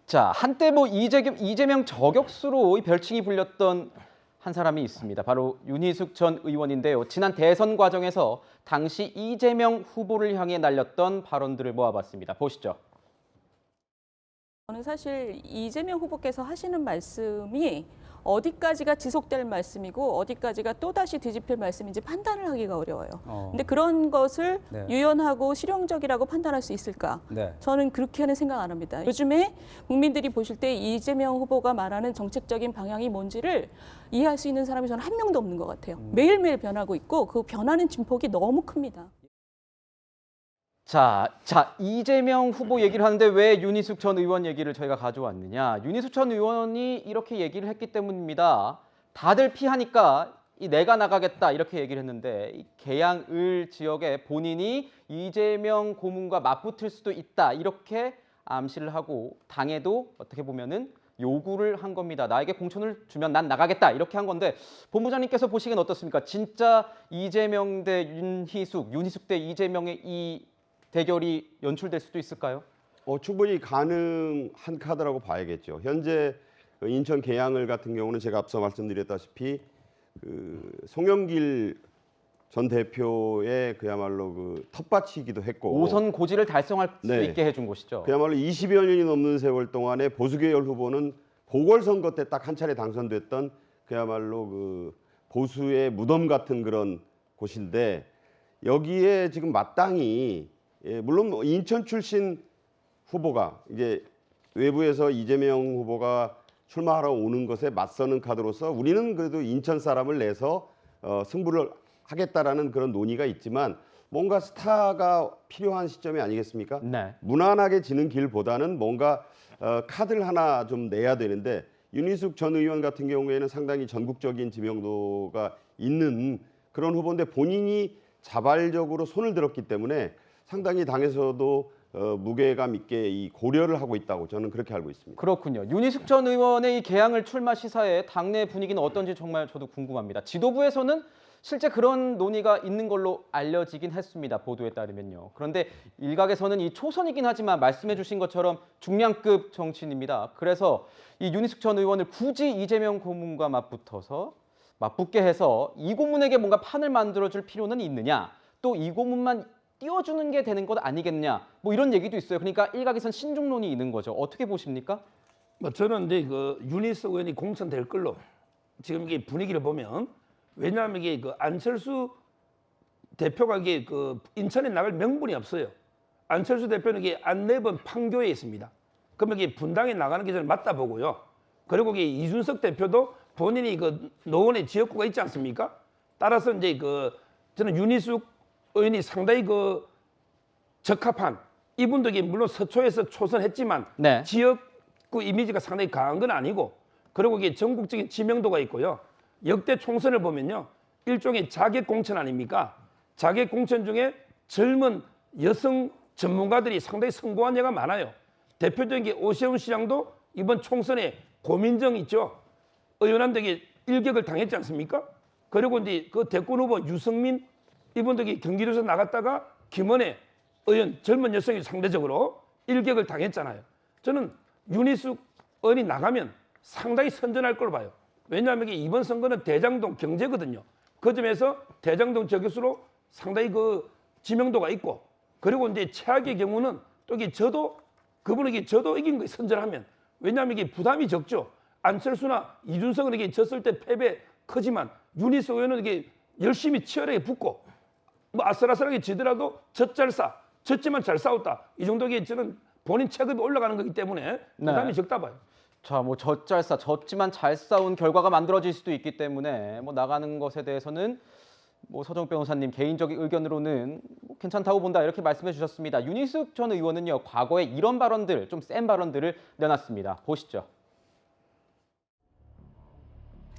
자, 한때 뭐 이재명 저격수로 별칭이 불렸던 한 사람이 있습니다. 바로 윤희숙 전 의원인데요. 지난 대선 과정에서 당시 이재명 후보를 향해 날렸던 발언들을 모아봤습니다. 보시죠. 저는 사실 이재명 후보께서 하시는 말씀이 어디까지가 지속될 말씀이고 어디까지가 또다시 뒤집힐 말씀인지 판단을 하기가 어려워요. 근데 그런 것을 네. 유연하고 실용적이라고 판단할 수 있을까? 네. 저는 그렇게는 생각 안 합니다. 요즘에 국민들이 보실 때 이재명 후보가 말하는 정책적인 방향이 뭔지를 이해할 수 있는 사람이 저는 한 명도 없는 것 같아요. 매일매일 변하고 있고 그 변하는 진폭이 너무 큽니다. 자, 이재명 후보 얘기를 하는데 왜 윤희숙 전 의원 얘기를 저희가 가져왔느냐. 윤희숙 전 의원이 이렇게 얘기를 했기 때문입니다. 다들 피하니까 내가 나가겠다 이렇게 얘기를 했는데 이 계양을 지역에 본인이 이재명 고문과 맞붙을 수도 있다 이렇게 암시를 하고 당에도 어떻게 보면은 요구를 한 겁니다. 나에게 공천을 주면 난 나가겠다 이렇게 한 건데 본부장님께서 보시기엔 어떻습니까? 진짜 이재명 대 윤희숙 대 이재명의 이 대결이 연출될 수도 있을까요? 충분히 가능한 카드라고 봐야겠죠. 현재 인천 계양을 같은 경우는 제가 앞서 말씀드렸다시피 송영길 전 대표의 그야말로 텃밭이기도 했고 5선 고지를 달성할 수 네. 있게 해준 곳이죠. 그야말로 20여 년이 넘는 세월 동안에 보수계열 후보는 보궐선거 때 딱 한 차례 당선됐던 그야말로 보수의 무덤 같은 그런 곳인데 여기에 지금 마땅히 물론 인천 출신 후보가 이제 외부에서 이재명 후보가 출마하러 오는 것에 맞서는 카드로서 우리는 그래도 인천 사람을 내서 승부를 하겠다라는 그런 논의가 있지만 뭔가 스타가 필요한 시점이 아니겠습니까? 네. 무난하게 지는 길보다는 뭔가 카드를 하나 좀 내야 되는데 윤희숙 전 의원 같은 경우에는 상당히 전국적인 지명도가 있는 그런 후보인데 본인이 자발적으로 손을 들었기 때문에 상당히 당에서도 무게감 있게 이 고려를 하고 있다고 저는 그렇게 알고 있습니다. 그렇군요. 윤희숙 전 의원의 이 계양을 출마 시사에 당내 분위기는 어떤지 정말 저도 궁금합니다. 지도부에서는 실제 그런 논의가 있는 걸로 알려지긴 했습니다. 보도에 따르면요. 그런데 일각에서는 이 초선이긴 하지만 말씀해 주신 것처럼 중량급 정치인입니다. 그래서 이 윤희숙 전 의원을 굳이 이재명 고문과 맞붙게 해서 이 고문에게 뭔가 판을 만들어줄 필요는 있느냐. 또 이 고문만 띄워주는 게 되는 것 아니겠냐. 뭐 이런 얘기도 있어요. 그러니까 일각에선 신중론이 있는 거죠. 어떻게 보십니까? 저는 이제 윤희숙 의원이 공천될 걸로 지금 이게 분위기를 보면 왜냐하면 이게 안철수 대표가 이게 인천에 나갈 명분이 없어요. 안철수 대표는 이게 안내번 판교에 있습니다. 그러면 이게 분당에 나가는 게 저는 맞다 보고요. 그리고 이게 이준석 대표도 본인이 노원에 지역구가 있지 않습니까? 따라서 이제 저는 윤희숙 의원이 상당히 적합한 이분도 이게 물론 서초에서 초선했지만 네. 지역구 이미지가 상당히 강한 건 아니고 그리고 이게 전국적인 지명도가 있고요. 역대 총선을 보면요. 일종의 자객 공천 아닙니까? 자객 공천 중에 젊은 여성 전문가들이 상당히 성공한 예가 많아요. 대표적인 게 오세훈 시장도 이번 총선에 고민정 있죠. 의원한테 일격을 당했지 않습니까? 그리고 이제 대권 후보 유승민 이분도 경기도에서 나갔다가 김원혜 의원 젊은 여성이 상대적으로 일격을 당했잖아요. 저는 윤희숙 의원이 나가면 상당히 선전할 걸 봐요. 왜냐하면 이번 선거는 대장동 경제거든요. 그 점에서 대장동 저격수로 상당히 지명도가 있고 그리고 이제 최악의 경우는 또 그분에게 저도 이긴 거에 선전하면 왜냐하면 이게 부담이 적죠. 안철수나 이준석은 이게 졌을 때 패배 크지만 윤희숙 의원은 이게 열심히 치열하게 붙고 아슬아슬하게 지더라도 졌지만 잘 싸웠다. 이 정도의 저는 본인 체급이 올라가는 거기 때문에 부담이 적다 봐요. 자, 뭐 졌지만 잘 싸운 결과가 만들어질 수도 있기 때문에 뭐 나가는 것에 대해서는 뭐 서정욱 변호사님 개인적인 의견으로는 뭐 괜찮다고 본다 이렇게 말씀해 주셨습니다. 윤희숙 전 의원은요 과거에 이런 발언들 좀 센 발언들을 내놨습니다. 보시죠.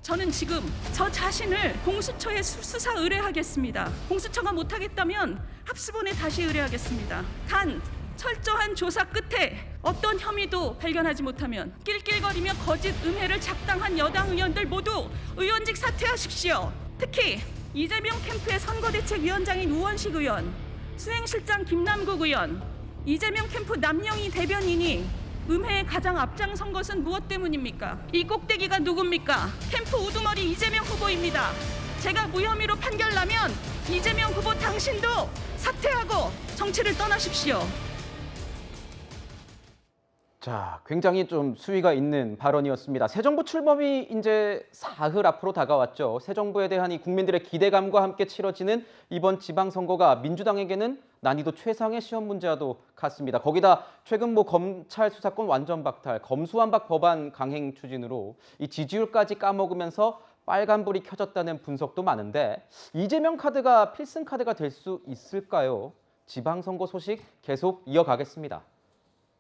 저는 지금 저 자신을 공수처에 수사 의뢰하겠습니다. 공수처가 못하겠다면 합수본에 다시 의뢰하겠습니다. 단 철저한 조사 끝에 어떤 혐의도 발견하지 못하면 낄낄거리며 거짓 음해를 작당한 여당 의원들 모두 의원직 사퇴하십시오. 특히 이재명 캠프의 선거대책위원장인 우원식 의원, 수행실장 김남국 의원, 이재명 캠프 남영희 대변인이 음해에 가장 앞장선 것은 무엇 때문입니까? 이 꼭대기가 누굽니까? 캠프 우두머리 이재명 후보입니다. 제가 무혐의로 판결 나면 이재명 후보 당신도 사퇴하고 정치를 떠나십시오. 자, 굉장히 좀 수위가 있는 발언이었습니다. 새 정부 출범이 이제 사흘 앞으로 다가왔죠. 새 정부에 대한 이 국민들의 기대감과 함께 치러지는 이번 지방선거가 민주당에게는 난이도 최상의 시험 문제와도 같습니다. 거기다 최근 검찰 수사권 완전 박탈, 검수완박 법안 강행 추진으로 이 지지율까지 까먹으면서 빨간불이 켜졌다는 분석도 많은데 이재명 카드가 필승 카드가 될 수 있을까요? 지방선거 소식 계속 이어가겠습니다.